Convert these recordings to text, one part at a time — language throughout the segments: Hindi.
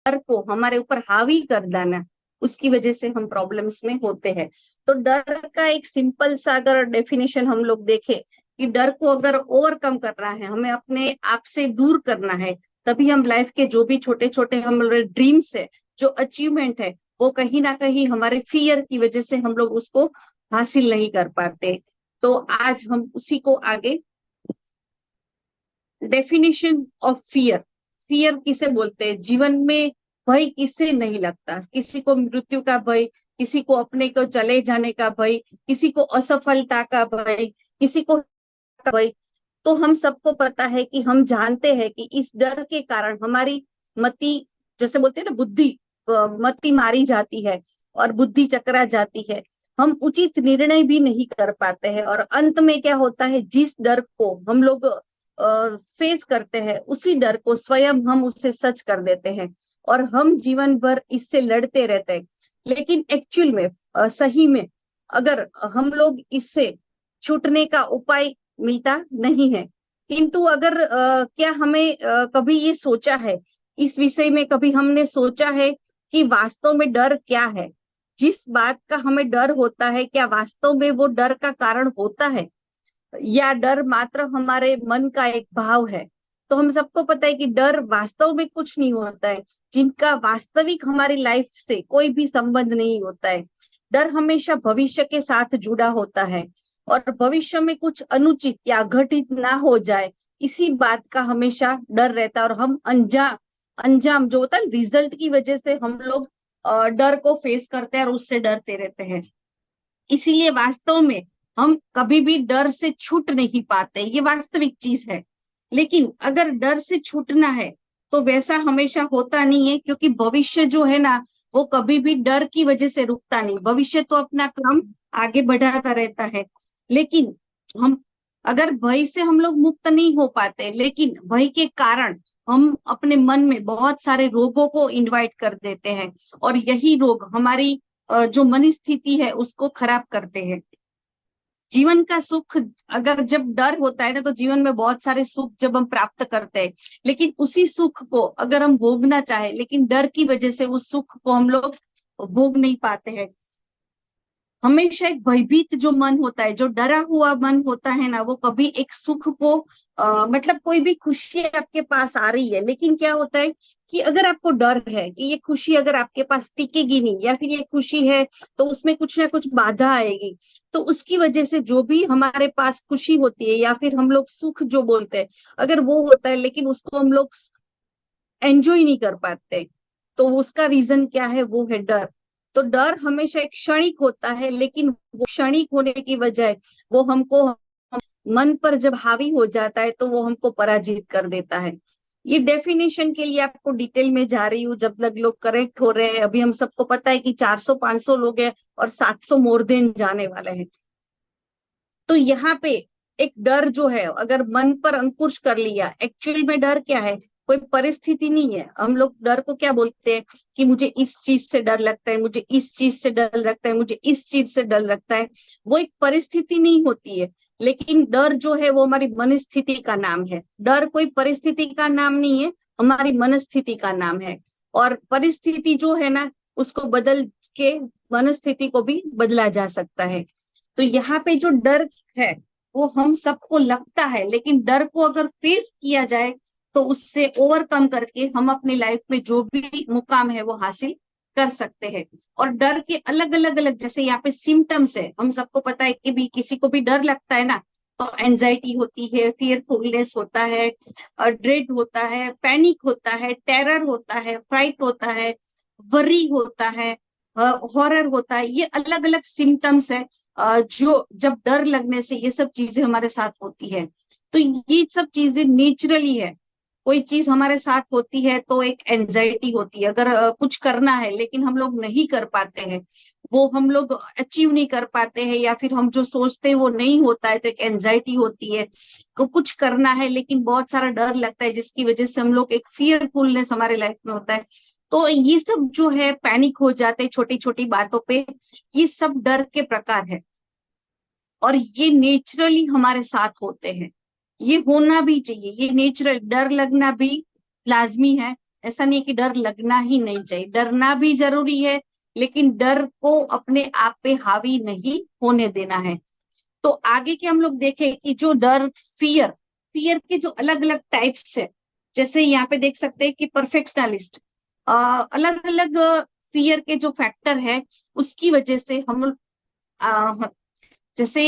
डर को हमारे ऊपर हावी कर देना, उसकी वजह से हम प्रॉब्लम्स में होते हैं। तो डर का एक सिंपल सा अगर डेफिनेशन हम लोग देखें कि डर को अगर ओवरकम करना है, हमें अपने आप से दूर करना है, तभी हम लाइफ के जो भी छोटे छोटे हमारे ड्रीम्स है, जो अचीवमेंट है, वो कहीं ना कहीं हमारे फियर की वजह से हम लोग उसको हासिल नहीं कर पाते। तो आज हम उसी को आगे डेफिनेशन ऑफ फियर, फियर किसे बोलते हैं जीवन में, भय किसे नहीं लगता, किसी को मृत्यु का भय, किसी को अपने को चले जाने का भय, किसी को असफलता का भय, किसी को भय। तो हम सबको पता है कि हम जानते हैं कि इस डर के कारण हमारी मति, जैसे बोलते हैं ना बुद्धि, मति मारी जाती है और बुद्धि चकरा जाती है। हम उचित निर्णय भी नहीं कर पाते हैं और अंत में क्या होता है, जिस डर को हम लोग फेस करते हैं, उसी डर को स्वयं हम उससे सच कर देते हैं और हम जीवन भर इससे लड़ते रहते हैं। लेकिन एक्चुअल में सही में अगर हम लोग इससे छूटने का उपाय मिलता नहीं है। किंतु अगर क्या हमें कभी ये सोचा है, इस विषय में कभी हमने सोचा है कि वास्तव में डर क्या है, जिस बात का हमें डर होता है, क्या वास्तव में वो डर का कारण होता है या डर मात्र हमारे मन का एक भाव है। तो हम सबको पता है कि डर वास्तव में कुछ नहीं होता है, जिनका वास्तविक हमारी लाइफ से कोई भी संबंध नहीं होता है। डर हमेशा भविष्य के साथ जुड़ा होता है और भविष्य में कुछ अनुचित या घटित ना हो जाए, इसी बात का हमेशा डर रहता है। और हम अंजाम जो होता है रिजल्ट की वजह से हम लोग डर को फेस करते हैं और उससे डरते रहते हैं। इसीलिए वास्तव में हम कभी भी डर से छूट नहीं पाते, ये वास्तविक चीज है। लेकिन अगर डर से छूटना है तो वैसा हमेशा होता नहीं है, क्योंकि भविष्य जो है ना, वो कभी भी डर की वजह से रुकता नहीं। भविष्य तो अपना काम आगे बढ़ाता रहता है। लेकिन हम अगर भय से हम लोग मुक्त नहीं हो पाते, लेकिन भय के कारण हम अपने मन में बहुत सारे रोगों को इनवाइट कर देते हैं और यही रोग हमारी जो मन स्थिति है उसको खराब करते हैं। जीवन का सुख, अगर जब डर होता है ना, तो जीवन में बहुत सारे सुख जब हम प्राप्त करते हैं, लेकिन उसी सुख को अगर हम भोगना चाहे, लेकिन डर की वजह से उस सुख को हम लोग भोग नहीं पाते हैं। हमेशा एक भयभीत जो मन होता है, जो डरा हुआ मन होता है ना, वो कभी एक सुख को मतलब कोई भी खुशी आपके पास आ रही है, लेकिन क्या होता है कि अगर आपको डर है कि ये खुशी अगर आपके पास टिकेगी नहीं, या फिर ये खुशी है तो उसमें कुछ ना कुछ बाधा आएगी, तो उसकी वजह से जो भी हमारे पास खुशी होती है या फिर हम लोग सुख जो बोलते हैं, अगर वो होता है लेकिन उसको हम लोग एंजॉय नहीं कर पाते, तो उसका रीजन क्या है, वो है डर। तो डर हमेशा एक क्षणिक होता है, लेकिन वो क्षणिक होने की बजाय वो हमको मन पर जब हावी हो जाता है तो वो हमको पराजित कर देता है। ये डेफिनेशन के लिए आपको डिटेल में जा रही हूँ जब तक लोग करेक्ट हो रहे हैं। अभी हम सबको पता है कि 400-500 लोग हैं और 700 मोर देन जाने वाले हैं। तो यहाँ पे एक डर जो है, अगर मन पर अंकुश कर लिया, एक्चुअल में डर क्या है, कोई परिस्थिति नहीं है। हम लोग डर को क्या बोलते हैं कि मुझे इस चीज से डर लगता है, मुझे इस चीज से डर लगता है, मुझे इस चीज से डर लगता है। वो एक परिस्थिति नहीं होती है, लेकिन डर जो है वो हमारी मनस्थिति का नाम है। डर कोई परिस्थिति का नाम नहीं है, हमारी मनस्थिति का नाम है। और परिस्थिति जो है ना, उसको बदल के मनस्थिति को भी बदला जा सकता है। तो यहाँ पे जो डर है वो हम सबको लगता है, लेकिन डर को अगर फेस किया जाए तो उससे ओवरकम करके हम अपनी लाइफ में जो भी मुकाम है वो हासिल कर सकते हैं। और डर के अलग अलग जैसे यहाँ पे सिम्टम्स है, हम सबको पता है कि भी किसी को भी डर लगता है ना, तो एंजाइटी होती है, फियरफुलनेस होता है, ड्रेड होता है, पैनिक होता है, टेरर होता है, फ्राइट होता है, वरी होता है, हॉरर होता है। ये अलग अलग सिम्टम्स है जो जब डर लगने से ये सब चीजें हमारे साथ होती है। तो ये सब चीजें नेचुरली है। कोई चीज हमारे साथ होती है तो एक एंजाइटी होती है, अगर कुछ करना है लेकिन हम लोग नहीं कर पाते हैं, वो हम लोग अचीव नहीं कर पाते हैं, या फिर हम जो सोचते हैं वो नहीं होता है, तो एक एंजाइटी होती है। को कुछ करना है लेकिन बहुत सारा डर लगता है, जिसकी वजह से हम लोग एक फियरफुलनेस हमारे लाइफ में होता है। तो ये सब जो है पैनिक हो जाते हैं छोटी छोटी बातों पे, ये सब डर के प्रकार है और ये नेचुरली हमारे साथ होते हैं। ये होना भी चाहिए, ये नेचुरल, डर लगना भी लाजमी है, ऐसा नहीं कि डर लगना ही नहीं चाहिए, डरना भी जरूरी है, लेकिन डर को अपने आप पे हावी नहीं होने देना है। तो आगे के हम लोग देखें कि जो डर, फियर, फियर के जो अलग अलग टाइप्स है, जैसे यहाँ पे देख सकते हैं कि परफेक्शनलिस्ट, अलग अलग फियर के जो फैक्टर है उसकी वजह से हम जैसे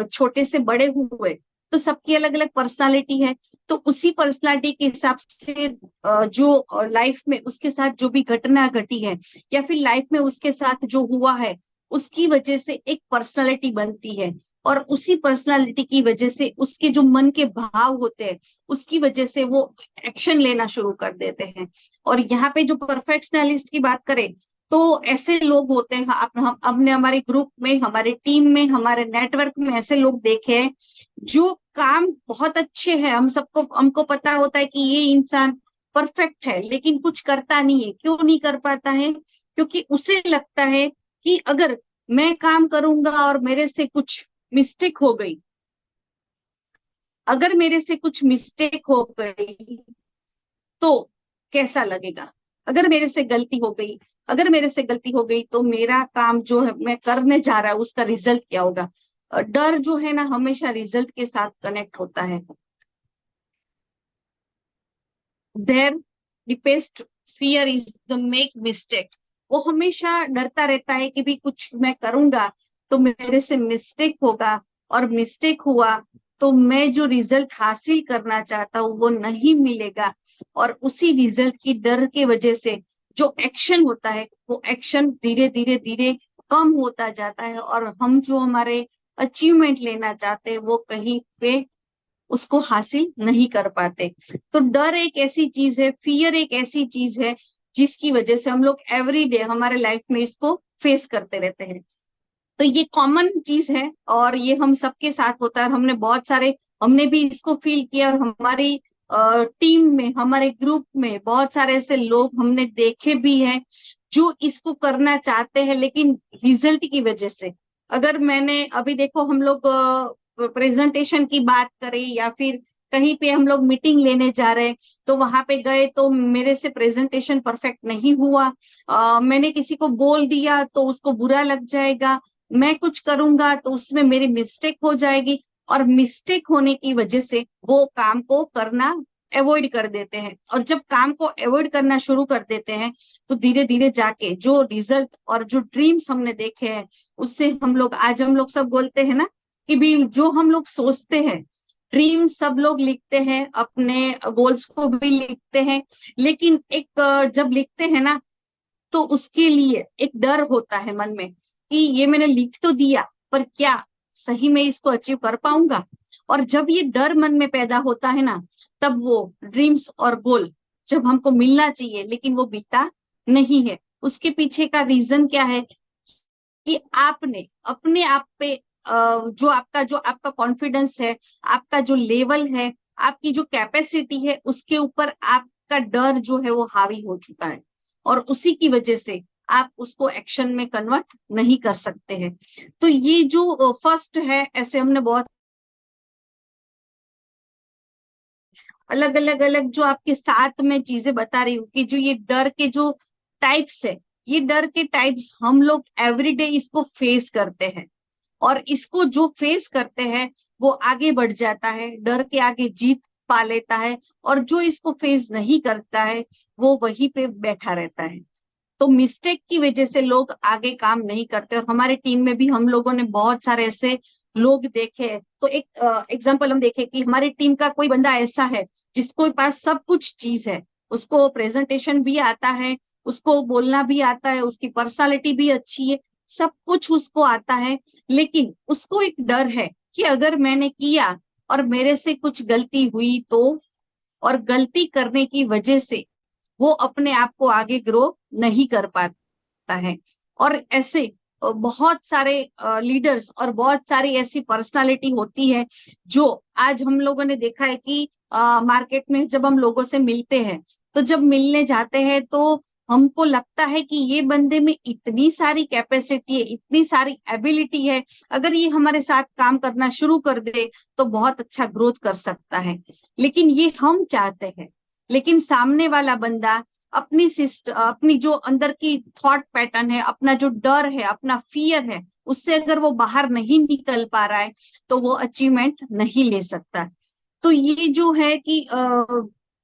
छोटे से बड़े हुए तो सबकी अलग अलग पर्सनालिटी है, तो उसी पर्सनालिटी के हिसाब से जो लाइफ में उसके साथ जो भी घटना घटी है या फिर लाइफ में उसके साथ जो हुआ है उसकी वजह से एक पर्सनालिटी बनती है, और उसी पर्सनालिटी की वजह से उसके जो मन के भाव होते हैं उसकी वजह से वो एक्शन लेना शुरू कर देते हैं। और यहाँ पे जो परफेक्शनलिस्ट की बात करें तो ऐसे लोग होते हैं, हम अपने हमारे ग्रुप में, हमारे टीम में, हमारे नेटवर्क में ऐसे लोग देखे हैं जो काम बहुत अच्छे हैं, हमको पता होता है कि ये इंसान परफेक्ट है, लेकिन कुछ करता नहीं है। क्यों नहीं कर पाता है? क्योंकि उसे लगता है कि अगर मैं काम करूंगा और मेरे से कुछ मिस्टेक हो गई, अगर मेरे से कुछ मिस्टेक हो गई तो कैसा लगेगा, अगर मेरे से गलती हो गई, अगर मेरे से गलती हो गई तो मेरा काम जो है मैं करने जा रहा हूँ उसका रिजल्ट क्या होगा। डर जो है ना हमेशा रिजल्ट के साथ कनेक्ट होता है। Their deepest fear is the make mistake, वो हमेशा डरता रहता है कि भी कुछ मैं करूंगा तो मेरे से मिस्टेक होगा, और मिस्टेक हुआ तो मैं जो रिजल्ट हासिल करना चाहता हूँ वो नहीं मिलेगा, और उसी रिजल्ट की डर के वजह से जो एक्शन होता है वो एक्शन धीरे धीरे धीरे कम होता जाता है, और हम जो हमारे अचीवमेंट लेना चाहते हैं वो कहीं पे उसको हासिल नहीं कर पाते। तो डर एक ऐसी चीज है, फियर एक ऐसी चीज है जिसकी वजह से हम लोग एवरी डे हमारे लाइफ में इसको फेस करते रहते हैं। तो ये कॉमन चीज है और ये हम सबके साथ होता है, हमने भी इसको फील किया, और हमारी टीम में, हमारे ग्रुप में बहुत सारे ऐसे लोग हमने देखे भी हैं जो इसको करना चाहते हैं, लेकिन रिजल्ट की वजह से, अगर मैंने अभी देखो हम लोग प्रेजेंटेशन की बात करें या फिर कहीं पे हम लोग मीटिंग लेने जा रहे हैं तो वहां पे गए तो मेरे से प्रेजेंटेशन परफेक्ट नहीं हुआ, मैंने किसी को बोल दिया तो उसको बुरा लग जाएगा, मैं कुछ करूंगा तो उसमें मेरी मिस्टेक हो जाएगी, और मिस्टेक होने की वजह से वो काम को करना अवॉइड कर देते हैं। और जब काम को अवॉइड करना शुरू कर देते हैं तो धीरे धीरे जाके जो रिजल्ट और जो ड्रीम्स हमने देखे हैं उससे आज हम लोग सब बोलते हैं ना कि भी जो हम लोग सोचते हैं, ड्रीम सब लोग लिखते हैं, अपने गोल्स को भी लिखते हैं, लेकिन एक जब लिखते हैं ना तो उसके लिए एक डर होता है मन में कि ये मैंने लिख तो दिया पर क्या सही में इसको अचीव कर पाऊंगा। और जब ये डर मन में पैदा होता है ना तब वो ड्रीम्स और गोल जब हमको मिलना चाहिए लेकिन वो बीता नहीं है, उसके पीछे का रीजन क्या है कि आपने अपने आप पे जो आपका कॉन्फिडेंस है, आपका जो लेवल है, आपकी जो कैपेसिटी है उसके ऊपर आपका डर जो है वो हावी हो चुका है, और उसी की वजह से आप उसको एक्शन में कन्वर्ट नहीं कर सकते हैं। तो ये जो फर्स्ट है, ऐसे हमने बहुत अलग अलग जो आपके साथ में चीजें बता रही हूँ कि जो ये डर के जो टाइप्स है, ये डर के टाइप्स हम लोग एवरीडे इसको फेस करते हैं, और इसको जो फेस करते हैं वो आगे बढ़ जाता है, डर के आगे जीत पा लेता है, और जो इसको फेस नहीं करता है वो वहीं पे बैठा रहता है। तो मिस्टेक की वजह से लोग आगे काम नहीं करते, और हमारे टीम में भी हम लोगों ने बहुत सारे ऐसे लोग देखे हैं। तो एक एग्जांपल हम देखे कि हमारी टीम का कोई बंदा ऐसा है जिसको पास सब कुछ चीज है, उसको प्रेजेंटेशन भी आता है, उसको बोलना भी आता है, उसकी पर्सनालिटी भी अच्छी है, सब कुछ उसको आता है, लेकिन उसको एक डर है कि अगर मैंने किया और मेरे से कुछ गलती हुई तो, और गलती करने की वजह से वो अपने आप को आगे ग्रो नहीं कर पाता है। और ऐसे बहुत सारे लीडर्स और बहुत सारी ऐसी पर्सनालिटी होती है जो आज हम लोगों ने देखा है कि मार्केट में जब हम लोगों से मिलते हैं तो जब मिलने जाते हैं तो हमको लगता है कि ये बंदे में इतनी सारी कैपेसिटी है, इतनी सारी एबिलिटी है, अगर ये हमारे साथ काम करना शुरू कर दे तो बहुत अच्छा ग्रोथ कर सकता है। लेकिन ये हम चाहते हैं, लेकिन सामने वाला बंदा अपनी सिस्टम, अपनी जो अंदर की थॉट पैटर्न है, अपना जो डर है, अपना फियर है, उससे अगर वो बाहर नहीं निकल पा रहा है तो वो अचीवमेंट नहीं ले सकता। तो ये जो है कि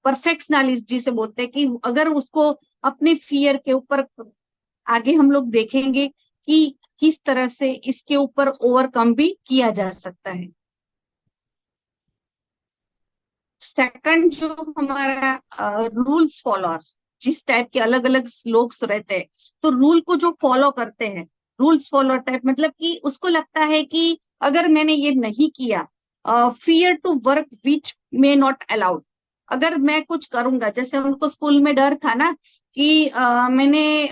परफेक्शनलिस्ट जिसे बोलते हैं, कि अगर उसको अपने फियर के ऊपर आगे हम लोग देखेंगे कि किस तरह से इसके ऊपर ओवरकम भी किया जा सकता है। सेकंड जो हमारा रूल्स फॉलोअर, जिस टाइप के अलग अलग लोग रहते हैं, तो रूल को जो फॉलो करते हैं, रूल्स फॉलो टाइप मतलब कि उसको लगता है कि अगर मैंने ये नहीं किया, fear to work which may not allowed, अगर मैं कुछ करूंगा, जैसे उनको स्कूल में डर था ना कि मैंने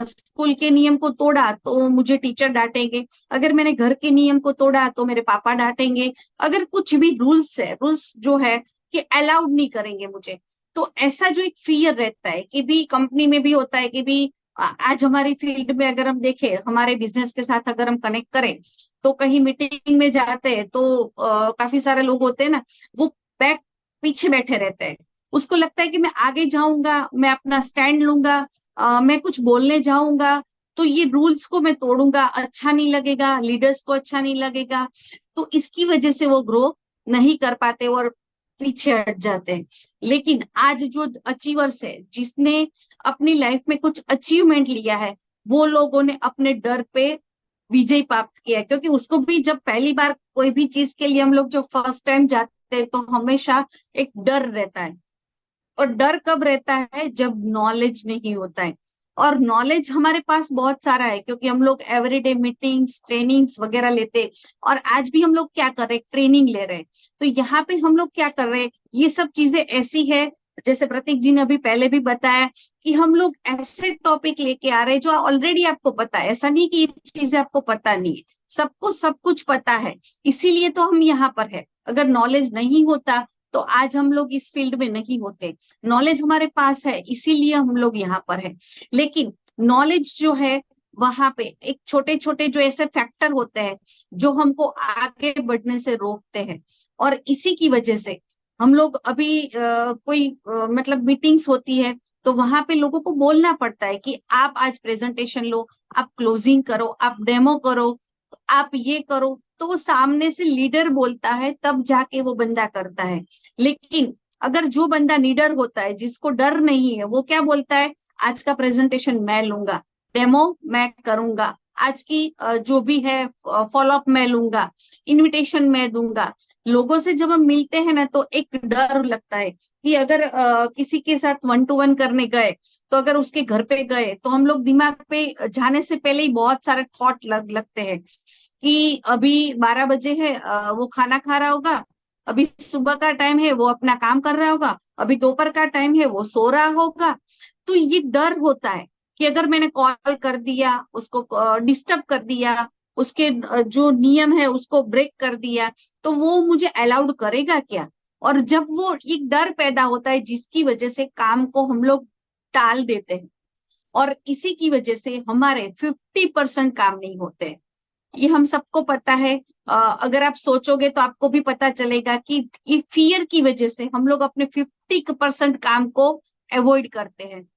स्कूल के नियम को तोड़ा तो मुझे टीचर डांटेंगे, अगर मैंने घर के नियम को तोड़ा तो मेरे पापा डांटेंगे, अगर कुछ भी रूल्स है, रूल्स जो है कि अलाउड नहीं करेंगे मुझे, तो ऐसा जो एक फियर रहता है कि भी कंपनी में भी होता है कि भी आज हमारी फील्ड में अगर हम देखें, हमारे बिजनेस के साथ अगर हम कनेक्ट करें, तो कहीं मीटिंग में जाते हैं तो काफी सारे लोग होते हैं ना, वो बैक पीछे बैठे रहते हैं, उसको लगता है कि मैं आगे जाऊंगा, मैं अपना स्टैंड लूंगा, मैं कुछ बोलने जाऊंगा तो ये रूल्स को मैं तोड़ूंगा, अच्छा नहीं लगेगा, लीडर्स को अच्छा नहीं लगेगा, तो इसकी वजह से वो ग्रो नहीं कर पाते और पीछे हट जाते हैं। लेकिन आज जो अचीवर्स है, जिसने अपनी लाइफ में कुछ अचीवमेंट लिया है, वो लोगों ने अपने डर पे विजय प्राप्त किया है, क्योंकि उसको भी जब पहली बार कोई भी चीज के लिए हम लोग जो फर्स्ट टाइम जाते हैं तो हमेशा एक डर रहता है, और डर कब रहता है, जब नॉलेज नहीं होता है। और नॉलेज हमारे पास बहुत सारा है, क्योंकि हम लोग एवरीडे मीटिंग्स, ट्रेनिंग्स वगैरह लेते हैं, और आज भी हम लोग क्या कर रहे हैं, ट्रेनिंग ले रहे हैं। तो यहाँ पे हम लोग क्या कर रहे हैं, ये सब चीजें ऐसी है, जैसे प्रतीक जी ने अभी पहले भी बताया कि हम लोग ऐसे टॉपिक लेके आ रहे हैं जो ऑलरेडी आपको पता है, ऐसा नहीं कि ये चीजें आपको पता नहीं है, सबको सब कुछ पता है, इसीलिए तो हम यहाँ पर है। अगर नॉलेज नहीं होता तो आज हम लोग इस फील्ड में नहीं होते, नॉलेज हमारे पास है इसीलिए हम लोग यहाँ पर है। लेकिन नॉलेज जो है, वहां पे एक छोटे छोटे जो ऐसे फैक्टर होते हैं जो हमको आगे बढ़ने से रोकते हैं, और इसी की वजह से हम लोग अभी कोई मतलब मीटिंग्स होती है, तो वहां पे लोगों को बोलना पड़ता है कि आप आज प्रेजेंटेशन लो, आप क्लोजिंग करो, आप डेमो करो, आप ये करो, तो वो सामने से लीडर बोलता है तब जाके वो बंदा करता है। लेकिन अगर जो बंदा लीडर होता है, जिसको डर नहीं है, वो क्या बोलता है, आज का प्रेजेंटेशन मैं लूंगा, डेमो मैं करूंगा, आज की जो भी है फॉलोअप मैं लूंगा, इनविटेशन मैं दूंगा। लोगों से जब हम मिलते हैं ना, तो एक डर लगता है कि अगर किसी के साथ वन टू वन करने गए, तो अगर उसके घर पे गए तो हम लोग दिमाग पे जाने से पहले ही बहुत सारे थॉट लगते हैं कि अभी 12 बजे है, वो खाना खा रहा होगा, अभी सुबह का टाइम है वो अपना काम कर रहा होगा, अभी दोपहर का टाइम है वो सो रहा होगा। तो ये डर होता है कि अगर मैंने कॉल कर दिया, उसको डिस्टर्ब कर दिया, उसके जो नियम है उसको ब्रेक कर दिया, तो वो मुझे अलाउड करेगा क्या। और जब वो एक डर पैदा होता है, जिसकी वजह से काम को हम लोग टाल देते हैं, और इसी की वजह से हमारे 50% काम नहीं होते हैं। ये हम सबको पता है। अगर आप सोचोगे तो आपको भी पता चलेगा कि ये फियर की वजह से हम लोग अपने 50% काम को अवॉइड करते हैं,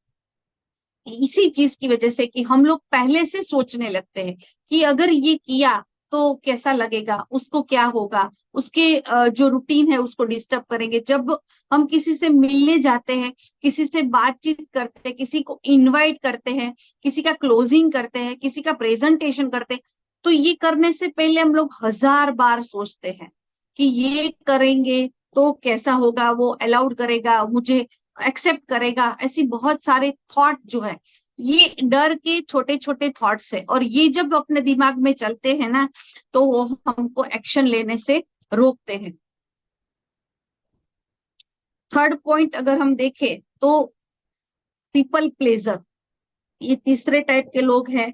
इसी चीज की वजह से कि हम लोग पहले से सोचने लगते हैं कि अगर ये किया तो कैसा लगेगा, उसको क्या होगा, उसके जो रूटीन है उसको डिस्टर्ब करेंगे। जब हम किसी से मिलने जाते हैं, किसी से बातचीत करते हैं, किसी को इनवाइट करते हैं, किसी का क्लोजिंग करते हैं, किसी का प्रेजेंटेशन करते हैं, तो ये करने से पहले हम लोग 1000 बार सोचते हैं कि ये करेंगे तो कैसा होगा, वो अलाउड करेगा मुझे, एक्सेप्ट करेगा, ऐसी बहुत सारे थॉट जो है, ये डर के छोटे छोटे थॉट्स है, और ये जब अपने दिमाग में चलते हैं ना, तो वो हमको एक्शन लेने से रोकते हैं। थर्ड पॉइंट अगर हम देखें तो पीपल प्लेजर, ये तीसरे टाइप के लोग हैं,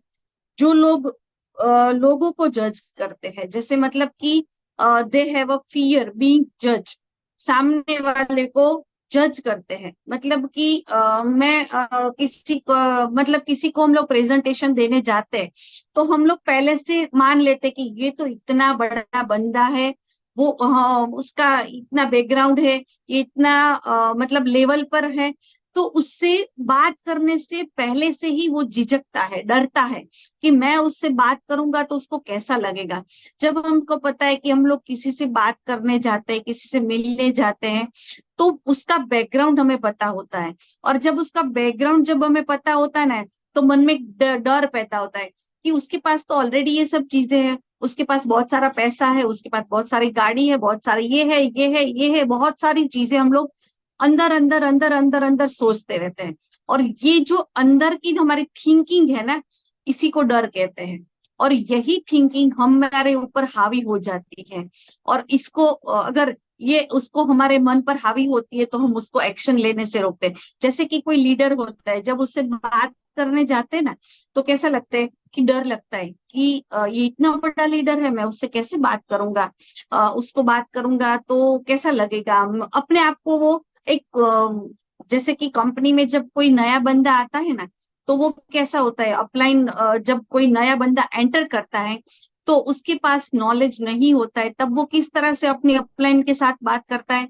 जो लोग लोगों को जज करते हैं, जैसे मतलब कि they have a fear being जज, सामने वाले को जज करते हैं। मतलब कि मैं किसी को, मतलब किसी को हम लोग प्रेजेंटेशन देने जाते हैं, तो हम लोग पहले से मान लेते हैं कि ये तो इतना बड़ा बंदा है, वो उसका इतना बैकग्राउंड है, ये इतना मतलब लेवल पर है, तो उससे बात करने से पहले से ही वो झिझकता है, डरता है कि मैं उससे बात करूंगा तो उसको कैसा लगेगा। जब हमको पता है कि हम लोग किसी से बात करने जाते हैं, किसी से मिलने जाते हैं, तो उसका बैकग्राउंड हमें पता होता है। और जब उसका बैकग्राउंड जब हमें पता होता है ना, तो मन में डर पैदा होता है कि उसके पास तो ऑलरेडी ये सब चीजें हैं, उसके पास बहुत सारा पैसा है, उसके पास बहुत सारी गाड़ी है, बहुत सारे ये है, ये है, ये है, बहुत सारी चीजें हम लोग अंदर अंदर अंदर अंदर अंदर सोचते रहते हैं। और ये जो अंदर की हमारी थिंकिंग है ना, इसी को डर कहते हैं। और यही थिंकिंग हमारे ऊपर हावी हो जाती है। और इसको अगर ये उसको हमारे मन पर हावी होती है तो हम उसको एक्शन लेने से रोकते हैं। जैसे कि कोई लीडर होता है, जब उससे बात करने जाते हैं ना, तो कैसा लगता है कि डर लगता है कि ये इतना बड़ा लीडर है, मैं उससे कैसे बात करूंगा, उसको बात करूंगा तो कैसा लगेगा। अपने आप को वो एक जैसे कि कंपनी में जब कोई नया बंदा आता है ना, तो वो कैसा होता है अपलाइन, जब कोई नया बंदा एंटर करता है तो उसके पास नॉलेज नहीं होता है, तब वो किस तरह से अपनी अपलाइन के साथ बात करता है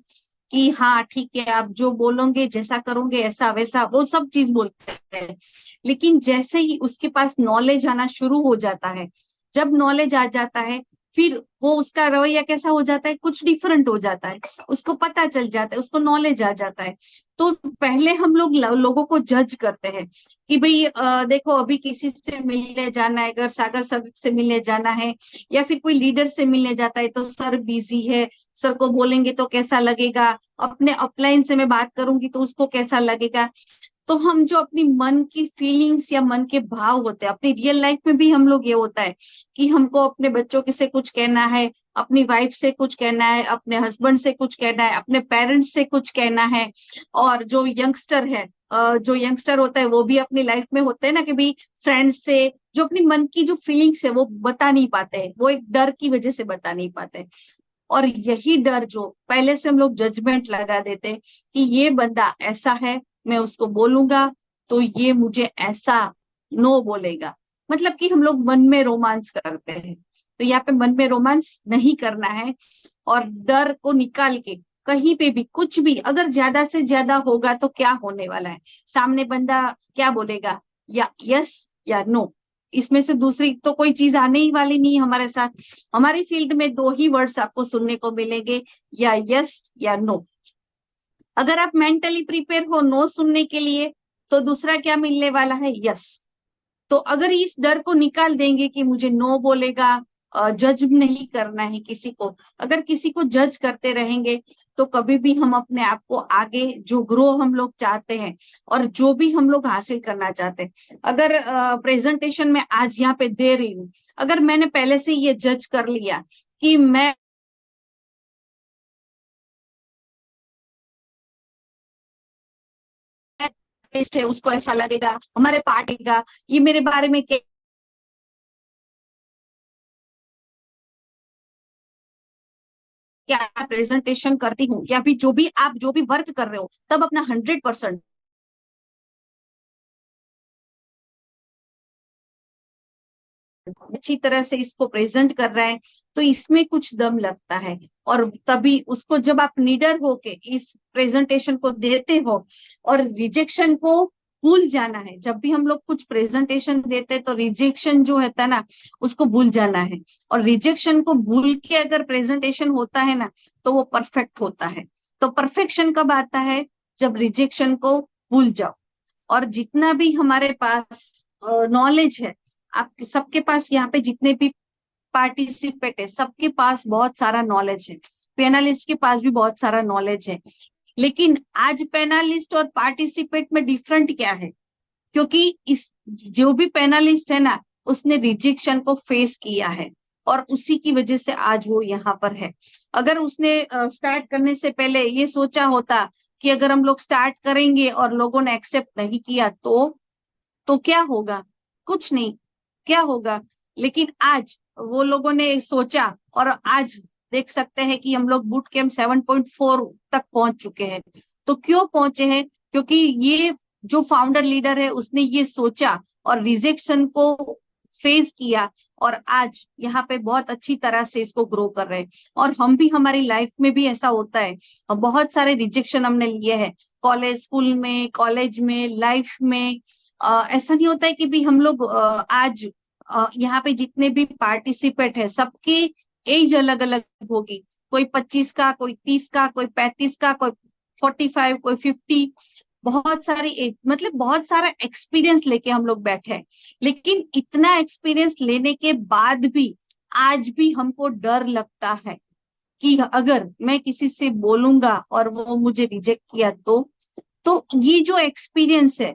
कि हाँ ठीक है, आप जो बोलोगे, जैसा करोगे, ऐसा वैसा, वो सब चीज बोलते हैं। लेकिन जैसे ही उसके पास नॉलेज आना शुरू हो जाता है, जब नॉलेज आ जाता है, फिर वो उसका रवैया कैसा हो जाता है, कुछ डिफरेंट हो जाता है। उसको पता चल जाता है, उसको नॉलेज आ जाता है। तो पहले हम लोग लोगों को जज करते हैं कि भाई देखो, अभी किसी से मिलने जाना है, अगर सागर सर से मिलने जाना है या फिर कोई लीडर से मिलने जाता है, तो सर बिजी है, सर को बोलेंगे तो कैसा लगेगा, अपने अपलाइन से मैं बात करूंगी तो उसको कैसा लगेगा। तो हम जो अपनी मन की फीलिंग्स या मन के भाव होते हैं, अपनी रियल लाइफ में भी हम लोग ये होता है कि हमको अपने बच्चों के से कुछ कहना है, अपनी वाइफ से कुछ कहना है, अपने हस्बैंड से कुछ कहना है, अपने पेरेंट्स से कुछ कहना है। और जो यंगस्टर है, जो यंगस्टर होता है वो भी अपनी लाइफ में होते हैं ना कि भाई फ्रेंड्स से जो अपनी मन की जो फीलिंग्स है वो बता नहीं पाते हैं, वो एक डर की वजह से बता नहीं पाते। और यही डर जो पहले से हम लोग जजमेंट लगा देते हैं कि ये बंदा ऐसा है, मैं उसको बोलूंगा तो ये मुझे ऐसा नो बोलेगा। मतलब कि हम लोग मन में रोमांस करते हैं। तो यहाँ पे मन में रोमांस नहीं करना है। और डर को निकाल के कहीं पे भी कुछ भी अगर ज्यादा से ज्यादा होगा तो क्या होने वाला है, सामने बंदा क्या बोलेगा, या यस या नो, इसमें से दूसरी तो कोई चीज आने ही वाली नहीं है हमारे साथ। हमारी फील्ड में दो ही वर्ड्स आपको सुनने को मिलेंगे, या यस या नो। अगर आप मेंटली प्रिपेयर हो नो सुनने के लिए, तो दूसरा क्या मिलने वाला है, यस। तो अगर इस डर को निकाल देंगे कि मुझे नो बोलेगा, जज नहीं करना है किसी को, अगर किसी को जज करते रहेंगे तो कभी भी हम अपने आप को आगे जो ग्रो हम लोग चाहते हैं और जो भी हम लोग हासिल करना चाहते हैं, अगर प्रेजेंटेशन में आज यहाँ पे दे रही हूँ, अगर मैंने पहले से ये जज कर लिया कि मैं है उसको ऐसा लगेगा, हमारे पार्टी का ये मेरे बारे में क्या प्रेजेंटेशन करती हूँ, या भी जो भी आप जो भी वर्क कर रहे हो, तब अपना 100% अच्छी तरह से इसको प्रेजेंट कर रहे हैं, तो इसमें कुछ दम लगता है। और तभी उसको जब आप लीडर होके इस प्रेजेंटेशन को देते हो, और रिजेक्शन को भूल जाना है। जब भी हम लोग कुछ प्रेजेंटेशन देते हैं तो रिजेक्शन जो होता है ना, उसको भूल जाना है। और रिजेक्शन को भूल के अगर प्रेजेंटेशन होता है ना, तो वो परफेक्ट होता है। तो परफेक्शन कब आता है, जब रिजेक्शन को भूल जाओ। और जितना भी हमारे पास नॉलेज है, आप सबके पास यहाँ पे जितने भी पार्टिसिपेट है, सबके पास बहुत सारा नॉलेज है। पेनालिस्ट के पास भी बहुत सारा नॉलेज है। लेकिन आज पेनालिस्ट और पार्टिसिपेट में डिफरेंट क्या है, क्योंकि इस जो भी पेनालिस्ट है ना, उसने रिजेक्शन को फेस किया है, और उसी की वजह से आज वो यहाँ पर है। अगर उसने स्टार्ट करने से पहले ये सोचा होता कि अगर हम लोग स्टार्ट करेंगे और लोगों ने एक्सेप्ट नहीं किया तो क्या होगा, कुछ नहीं, क्या होगा। लेकिन आज वो लोगों ने सोचा, और आज देख सकते हैं कि हम लोग बूट कैंप 7.4 तक पहुंच चुके हैं। तो क्यों पहुंचे हैं, क्योंकि ये जो फाउंडर लीडर है उसने ये सोचा और रिजेक्शन को फेस किया और आज यहाँ पे बहुत अच्छी तरह से इसको ग्रो कर रहे हैं। और हम भी हमारी लाइफ में भी ऐसा होता है, बहुत सारे रिजेक्शन हमने लिए हैं कॉलेज, स्कूल में, कॉलेज में, लाइफ में। ऐसा नहीं होता है कि भी हम लोग आज यहाँ पे जितने भी पार्टिसिपेट है सबकी एज अलग अलग होगी, कोई 25 का, कोई 30 का, कोई 35 का, कोई 45, कोई 50। बहुत सारी मतलब बहुत सारा एक्सपीरियंस लेके हम लोग बैठे हैं, लेकिन इतना एक्सपीरियंस लेने के बाद भी आज भी हमको डर लगता है कि अगर मैं किसी से बोलूंगा और वो मुझे रिजेक्ट किया तो ये जो एक्सपीरियंस है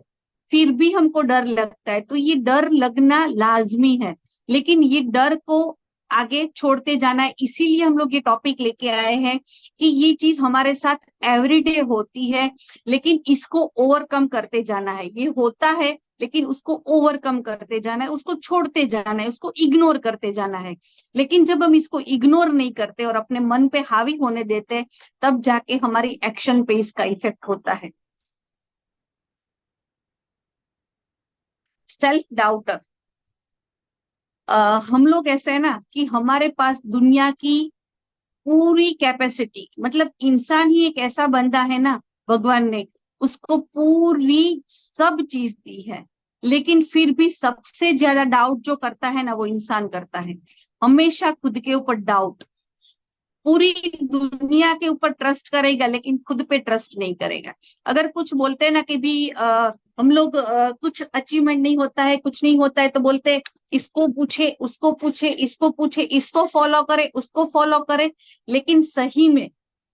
फिर भी हमको डर लगता है। तो ये डर लगना लाजमी है, लेकिन ये डर को आगे छोड़ते जाना है। इसीलिए हम लोग ये टॉपिक लेके आए हैं कि ये चीज हमारे साथ एवरीडे होती है, लेकिन इसको ओवरकम करते जाना है। ये होता है लेकिन उसको ओवरकम करते जाना है, उसको छोड़ते जाना है, उसको इग्नोर करते जाना है। लेकिन जब हम इसको इग्नोर नहीं करते और अपने मन पे हावी होने देते हैं, तब जाके हमारी एक्शन पे इसका इफेक्ट होता है। सेल्फ डाउटर, हम लोग ऐसे है ना कि हमारे पास दुनिया की पूरी कैपेसिटी, मतलब इंसान ही एक ऐसा बंदा है ना, भगवान ने उसको पूरी सब चीज दी है, लेकिन फिर भी सबसे ज्यादा डाउट जो करता है ना वो इंसान करता है। हमेशा खुद के ऊपर डाउट, पूरी दुनिया के ऊपर ट्रस्ट करेगा लेकिन खुद पे ट्रस्ट नहीं करेगा। अगर कुछ बोलते हैं ना कि भी हम लोग कुछ अचीवमेंट नहीं होता है, कुछ नहीं होता है, तो बोलते हैं इसको पूछे, उसको पूछे, इसको पूछे, इसको फॉलो करे, उसको फॉलो करे। लेकिन सही में